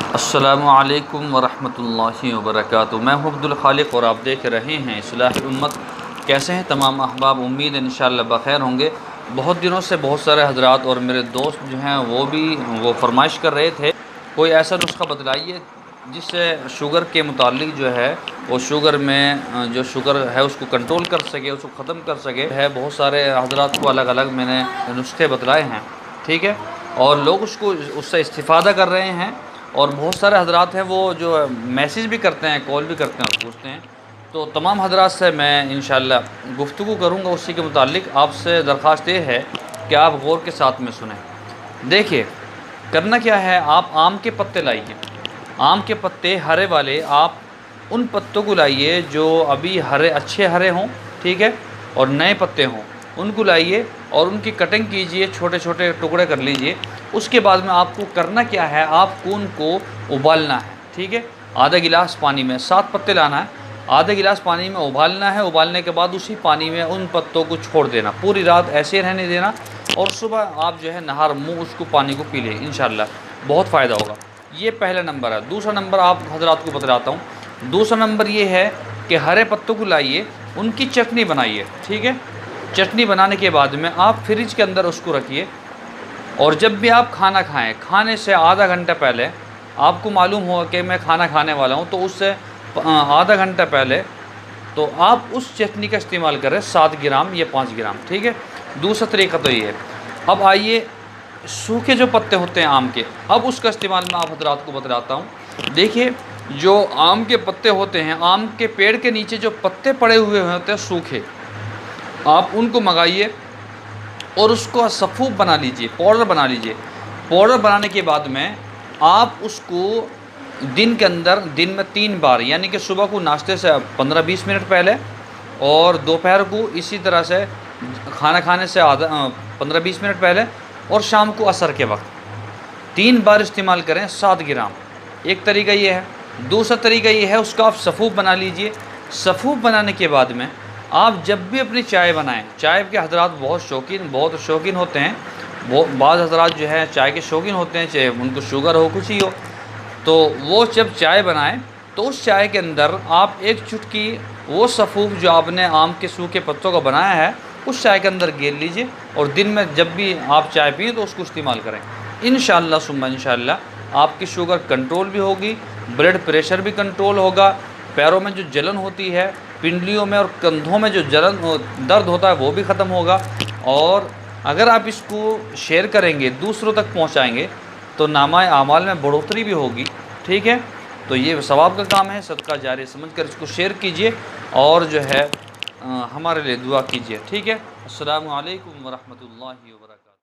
अस्सलामुअलैकुम वरहमतुल्लाहि वबरकातुहू। मैं हूं अब्दुल खालिक और आप देख रहे हैं इस्लाह उम्मत। कैसे हैं तमाम अहबाब? उम्मीद है इंशाअल्लाह बख़ैर होंगे। बहुत दिनों से बहुत सारे हजरात और मेरे दोस्त जो हैं वो फरमाइश कर रहे थे कोई ऐसा नुस्खा बतलाइए जिससे शुगर के मुतालिक जो है वो शुगर में जो शुगर है उसको कंट्रोल कर सके, उसको ख़त्म कर सके है। बहुत सारे हजरात को अलग अलग मैंने नुस्खे बतलाए हैं, ठीक है, और लोग उससे इस्तिफ़ादा कर रहे हैं। और बहुत सारे हजरात हैं वो जो मैसेज भी करते हैं, कॉल भी करते हैं और पूछते हैं। तो तमाम हजरात से मैं इंशाअल्लाह गुफ्तगू करूँगा उसी के मुतालिक। आपसे दरख्वास्त ये है कि आप गौर के साथ में सुनें। देखिए करना क्या है, आप आम के पत्ते लाइए, आम के पत्ते हरे वाले, आप उन पत्तों को लाइए जो अभी हरे, अच्छे हरे हों, ठीक है, और नए पत्ते हों, उनको लाइए और उनकी कटिंग कीजिए, छोटे छोटे टुकड़े कर लीजिए। उसके बाद में आपको करना क्या है, आपको उनको उबालना है, ठीक है। आधा गिलास पानी में 7 पत्ते लाना है, आधा गिलास पानी में उबालना है। उबालने के बाद उसी पानी में उन पत्तों को छोड़ देना, पूरी रात ऐसे रहने देना, और सुबह आप जो है नहार मुँह उसको पानी को पी लें, इंशाअल्लाह बहुत फ़ायदा होगा। ये पहला नंबर है। दूसरा नंबर आप हजरात को बतलाता हूँ। दूसरा नंबर ये है कि हरे पत्तों को लाइए, उनकी चटनी बनाइए, ठीक है। चटनी बनाने के बाद में आप फ्रिज के अंदर उसको रखिए, और जब भी आप खाना खाएं, खाने से आधा घंटा पहले आपको मालूम हो कि मैं खाना खाने वाला हूं, तो उससे आधा घंटा पहले तो आप उस चटनी का इस्तेमाल करें, 7 ग्राम या 5 ग्राम, ठीक है। दूसरा तरीका तो ये है। अब आइए सूखे जो पत्ते होते हैं आम के, अब उसका इस्तेमाल मैं आप हजरात को बतलाता हूँ। देखिए जो आम के पत्ते होते हैं, आम के पेड़ के नीचे जो पत्ते पड़े हुए होते हैं सूखे, आप उनको मंगाइए और उसको सफ़ूफ बना लीजिए, पाउडर बना लीजिए। पाउडर बनाने के बाद में आप उसको दिन के अंदर दिन में 3 बार, यानी कि सुबह को नाश्ते से 15-20 मिनट पहले, और दोपहर को इसी तरह से खाना खाने से आधा 15-20 मिनट पहले, और शाम को असर के वक्त 3 बार इस्तेमाल करें, 7 ग्राम। एक तरीका ये है। दूसरा तरीका ये है, उसका आप सफ़ूफ बना लीजिए। सफ़ूफ बनाने के बाद में आप जब भी अपनी चाय बनाएं, चाय के हजरात बहुत शौकीन होते हैं, बाज़ हजरात जो है चाय के शौकीन होते हैं, चाहे उनको शुगर हो कुछ ही हो, तो वो जब चाय बनाएं तो उस चाय के अंदर आप एक चुटकी वो सफ़ूफ जो आपने आम के सूखे पत्तों का बनाया है उस चाय के अंदर गेर लीजिए, और दिन में जब भी आप चाय पिए तो उसको इस्तेमाल करें। इंशाअल्लाह सुम्मा इंशाअल्लाह आपकी शुगर कंट्रोल भी होगी, ब्लड प्रेशर भी कंट्रोल होगा, पैरों में जो जलन होती है, पिंडलियों में और कंधों में जो दर्द होता है वो भी ख़त्म होगा। और अगर आप इसको शेयर करेंगे, दूसरों तक पहुंचाएंगे, तो नामा आमाल में बढ़ोतरी भी होगी, ठीक है। तो ये सवाब का काम है, सदका जारी समझकर इसको शेयर कीजिए और जो है हमारे लिए दुआ कीजिए, ठीक है। अस्सलामु अलैकुम वरहमतुल्लाहि वबरकातुहू।